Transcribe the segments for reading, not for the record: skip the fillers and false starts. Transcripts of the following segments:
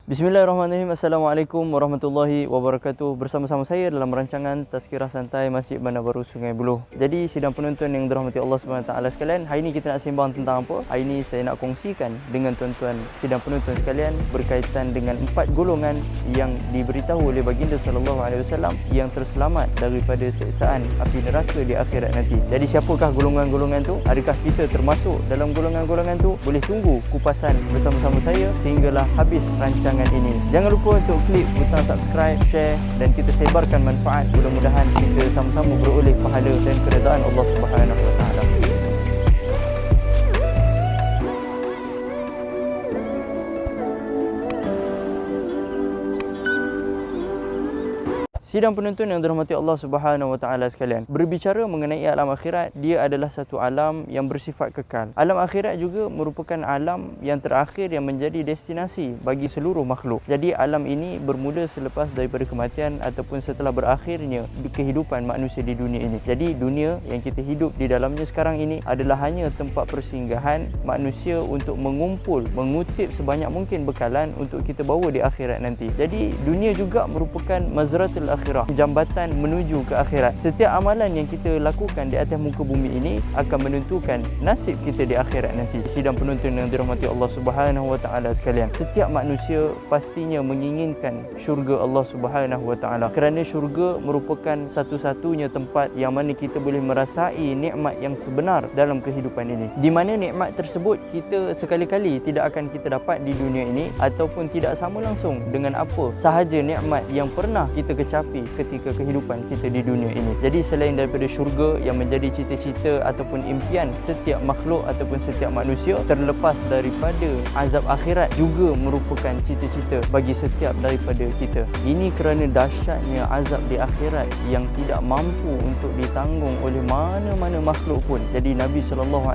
Bismillahirrahmanirrahim. Assalamualaikum warahmatullahi wabarakatuh. Bersama-sama saya dalam rancangan Tazkirah Santai Masjid Bandar Baru Sungai Buloh. Jadi sidang penonton yang dirahmati Allah Subhanahu Wa Taala sekalian, hari ini kita nak sembang tentang apa? Hari ini saya nak kongsikan dengan tuan-tuan sidang penonton sekalian berkaitan dengan 4 golongan yang diberitahu oleh baginda sallallahu alaihi wasallam yang terselamat daripada siksaan api neraka di akhirat nanti. Jadi siapakah golongan-golongan tu? Adakah kita termasuk dalam golongan-golongan tu? Boleh tunggu kupasan bersama-sama saya sehinggalah habis rancangan ini. Jangan lupa untuk klik butang subscribe, share dan kita sebarkan manfaat. Mudah-mudahan kita sama-sama beroleh pahala dan keredaan Allah Subhanahu Wa Taala. Sidang penonton yang dirahmati Allah Subhanahu Wa Taala sekalian, berbicara mengenai alam akhirat, dia adalah satu alam yang bersifat kekal. Alam akhirat juga merupakan alam yang terakhir yang menjadi destinasi bagi seluruh makhluk. Jadi alam ini bermula selepas daripada kematian ataupun setelah berakhirnya kehidupan manusia di dunia ini. Jadi dunia yang kita hidup di dalamnya sekarang ini adalah hanya tempat persinggahan manusia untuk mengumpul, mengutip sebanyak mungkin bekalan untuk kita bawa di akhirat nanti. Jadi dunia juga merupakan mazratul akhirah, jambatan menuju ke akhirat. Setiap amalan yang kita lakukan di atas muka bumi ini akan menentukan nasib kita di akhirat nanti. Sidang penonton yang dirahmati Allah Subhanahu Wa Taala sekalian, setiap manusia pastinya menginginkan syurga Allah Subhanahu Wa Taala, kerana syurga merupakan satu-satunya tempat yang mana kita boleh merasai nikmat yang sebenar dalam kehidupan ini, di mana nikmat tersebut kita sekali-kali tidak akan kita dapat di dunia ini ataupun tidak sama langsung dengan apa sahaja nikmat yang pernah kita kecapi ketika kehidupan kita di dunia ini. Jadi selain daripada syurga yang menjadi cita-cita ataupun impian setiap makhluk ataupun setiap manusia, terlepas daripada azab akhirat juga merupakan cita-cita bagi setiap daripada kita. Ini kerana dahsyatnya azab di akhirat yang tidak mampu untuk ditanggung oleh mana-mana makhluk pun. Jadi Nabi SAW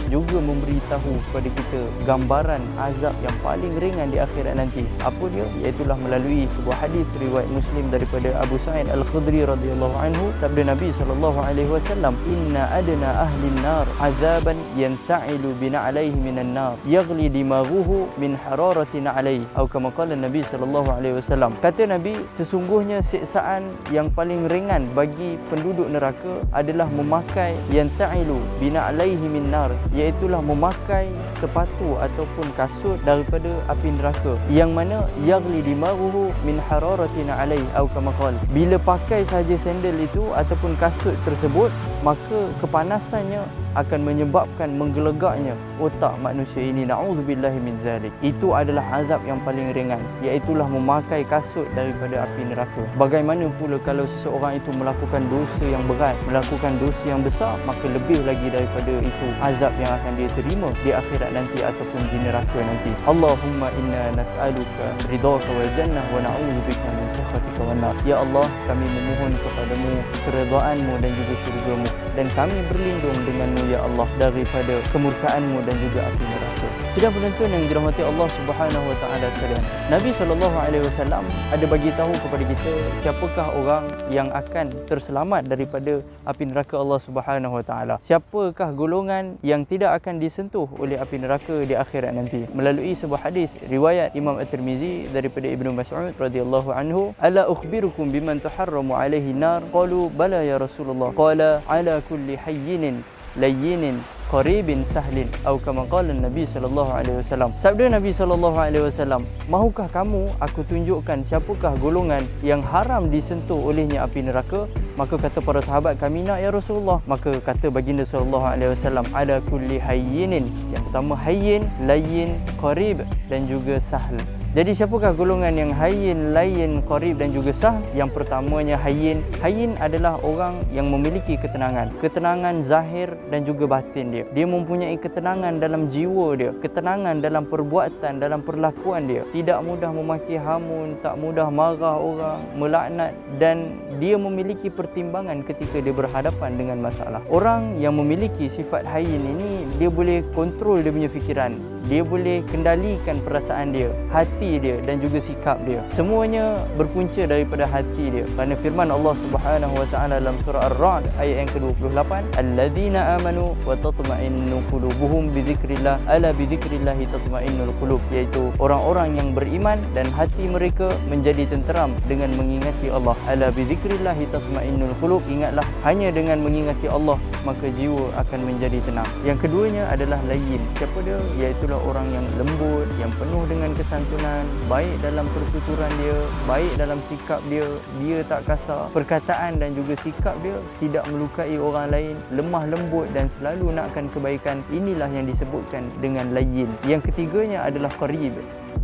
juga memberitahu kepada kita gambaran azab yang paling ringan di akhirat nanti. Apa dia? Iaitulah melalui sebuah hadis riwayat Muslim daripada Abu Sa'id Al-Khudri radhiyallahu anhu. Sabda Nabi SAW, "Inna adna ahli an-nar azaban yanta'ilu bina'alaihi minan nar yaghli dimaghuhu min hararati na'alaihi." Atau kama qala Nabi SAW. Kata Nabi, sesungguhnya siksaan yang paling ringan bagi penduduk neraka adalah memakai yanta'ilu bina'alaihi min nar, iaitulah memakai sepatu ataupun kasut daripada api neraka, yang mana yaghli dimaghuhu min hararati na'alaihi. Atau kama qala, bila pakai sahaja sandal itu ataupun kasut tersebut, maka kepanasannya akan menyebabkan menggelegaknya otak manusia ini. Na'udzubillahi min zalik. Itu adalah azab yang paling ringan, iaitulah memakai kasut daripada api neraka. Bagaimana pula kalau seseorang itu melakukan dosa yang berat, melakukan dosa yang besar, maka lebih lagi daripada itu azab yang akan dia terima di akhirat nanti ataupun di neraka nanti. Allahumma inna nas'aluka ridhaka wal jannah wa na'udzubika min sakhatika wan nar. Ya Allah, kami memohon kepadamu keridhaan-Mu dan juga syurga-Mu, dan kami berlindung denganmu ya Allah daripada kemurkaan-Mu dan juga api neraka. Sidang penonton yang dirahmati Allah Subhanahu Wa Taala sekalian, Nabi SAW ada bagi tahu kepada kita siapakah orang yang akan terselamat daripada api neraka Allah Subhanahu Wa Taala. Siapakah golongan yang tidak akan disentuh oleh api neraka di akhirat nanti. Melalui sebuah hadis riwayat Imam At-Tirmizi daripada Ibnu Mas'ud radhiyallahu anhu, "Ala ukhbirukum biman tuharramu alaihi nar?" Qalu bala ya Rasulullah. Qala ala kulli hayyinin layyinin qaribin sahlin. Atau kama qala Nabi SAW. Sabda Nabi SAW, "Mahukah kamu aku tunjukkan siapakah golongan yang haram disentuh olehnya api neraka?" Maka kata para sahabat, "Kami nak ya Rasulullah." Maka kata baginda SAW, "Ala kulli hayyinin." Yang pertama hayyin, layyin, qarib dan juga sahl. Jadi siapakah golongan yang hayyin, layyin, qarib dan juga sah? Yang pertamanya hayyin. Hayyin adalah orang yang memiliki ketenangan. Ketenangan zahir dan juga batin dia. Dia mempunyai ketenangan dalam jiwa dia, ketenangan dalam perbuatan, dalam perlakuan dia. Tidak mudah memaki hamun, tak mudah marah orang, melaknat, dan dia memiliki pertimbangan ketika dia berhadapan dengan masalah. Orang yang memiliki sifat hayyin ini, dia boleh kontrol dia punya fikiran. dia boleh kendalikan perasaan dia, hati dia dan juga sikap dia. Semuanya berpunca daripada hati dia. Kerana firman Allah Subhanahu wa taala dalam surah Ar-Ra'd ayat yang ke-28, alladzina amanu wa tatma'innu qulubuhum bi dzikrillah ala bi dzikrillah tatma'innul qulub, iaitu orang-orang yang beriman dan hati mereka menjadi tenteram dengan mengingati Allah. Ala bi dzikrillah tatma'innul qulub, ingatlah hanya dengan mengingati Allah maka jiwa akan menjadi tenang. Yang keduanya adalah layyin. Siapa dia? Iaitulah orang yang lembut, yang penuh dengan kesantunan, baik dalam pertuturan dia, baik dalam sikap dia, dia tak kasar. Perkataan dan juga sikap dia tidak melukai orang lain, lemah lembut dan selalu nakkan kebaikan. Inilah yang disebutkan dengan layyin. Yang ketiganya adalah qarib.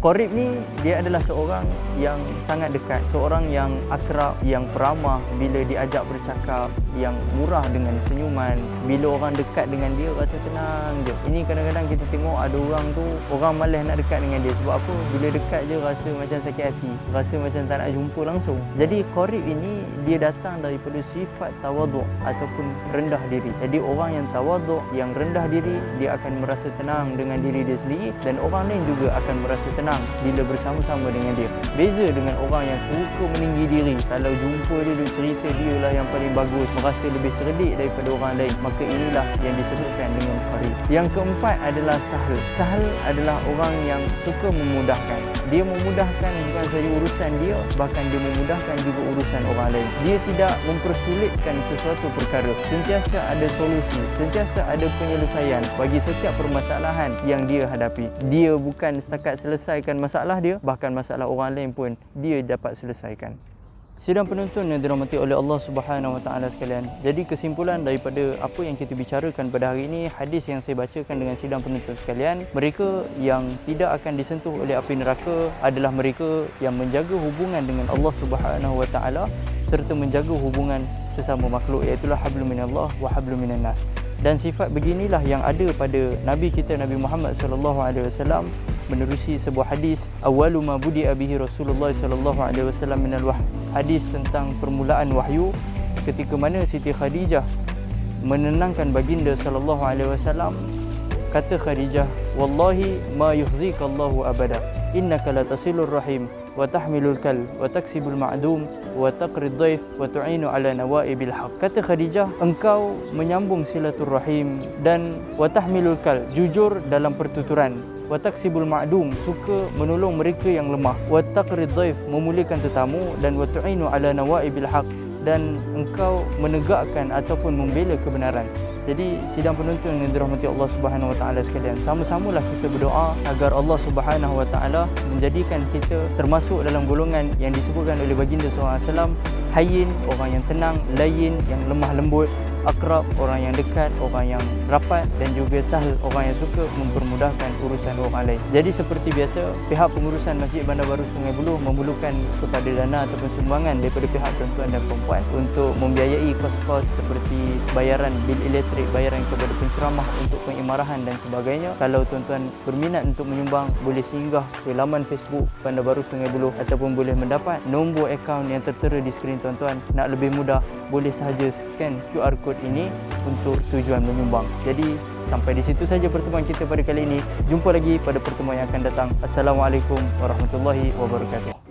Qarib ni dia adalah seorang yang sangat dekat, seorang yang akrab, yang peramah bila diajak bercakap, yang murah dengan senyuman. Bila orang dekat dengan dia rasa tenang je. Ini kadang-kadang kita tengok ada orang tu, orang malas nak dekat dengan dia. Sebab apa? Bila dekat je rasa macam sakit hati, rasa macam tak nak jumpa langsung. Jadi qarib ini dia datang daripada sifat tawaduk ataupun rendah diri. Jadi orang yang tawaduk, yang rendah diri, dia akan merasa tenang dengan diri dia sendiri dan orang lain juga akan merasa tenang bila bersama-sama dengan dia. Beza dengan orang yang suka meninggi diri. Kalau jumpa dia, dia cerita dia lah yang paling bagus, merasa lebih cerdik daripada orang lain, maka inilah yang disebutkan dengan qarib. Yang keempat adalah sahl. Sahl adalah orang yang suka memudahkan. Dia memudahkan bukan sahaja urusan dia, bahkan dia memudahkan juga urusan orang lain. Dia tidak mempersulitkan sesuatu perkara. Sentiasa ada solusi, sentiasa ada penyelesaian bagi setiap permasalahan yang dia hadapi. Dia bukan setakat selesaikan masalah dia, bahkan masalah orang lain pun dia dapat selesaikan. Sidang penonton yang dirahmati oleh Allah Subhanahu wa taala sekalian. Jadi kesimpulan daripada apa yang kita bicarakan pada hari ini, hadis yang saya bacakan dengan sidang penonton sekalian, mereka yang tidak akan disentuh oleh api neraka adalah mereka yang menjaga hubungan dengan Allah Subhanahu wa taala serta menjaga hubungan sesama makhluk, iaitu hablum minallah wa hablum minan nas. Dan sifat beginilah yang ada pada Nabi kita Nabi Muhammad sallallahu alaihi wasallam menerusi sebuah hadis, awwalu ma budi'a bihi Rasulullah sallallahu alaihi wasallam minal wahyi. Hadis tentang permulaan wahyu, ketika mana Siti Khadijah menenangkan baginda sallallahu alaihi wasallam. Kata Khadijah, wallahi ma yukhzika Allahu abada, innaka la tasilur rahim wa tahmilul kal wa taksibul ma'dum wa taqrid dhaif wa tu'inu ala nawaibil haq. Kata Khadijah, engkau menyambung silaturrahim dan wa tahmilul kal, jujur dalam pertuturan, wa taksibul ma'dum, suka menolong mereka yang lemah, wa taqrid dhaif, memuliakan tetamu, dan wa tu'inu ala nawaibil haq, dan engkau menegakkan ataupun membela kebenaran. Jadi sidang penonton yang dirahmati Allah Subhanahu wa taala sekalian, sama-samalah kita berdoa agar Allah Subhanahu wa taala menjadikan kita termasuk dalam golongan yang disebutkan oleh baginda sallallahu alaihi wasallam, hayyin, orang yang tenang, layyin, yang lemah lembut, akrab, orang yang dekat, orang yang rapat, dan juga sahl, orang yang suka mempermudahkan urusan orang lain. Jadi seperti biasa, pihak pengurusan Masjid Bandar Baru Sungai Buloh memerlukan kepada dana ataupun sumbangan daripada pihak tuan-tuan dan puan untuk membiayai kos-kos seperti bayaran bil elektrik, bayaran kepada penceramah untuk pengimarahan dan sebagainya. Kalau tuan-tuan berminat untuk menyumbang, boleh singgah ke laman Facebook Bandar Baru Sungai Buloh ataupun boleh mendapat nombor akaun yang tertera di skrin tuan-tuan. Nak lebih mudah, boleh sahaja scan QR code ini untuk tujuan menyumbang. Jadi sampai di situ saja pertemuan kita pada kali ini. Jumpa lagi pada pertemuan yang akan datang. Assalamualaikum warahmatullahi wabarakatuh.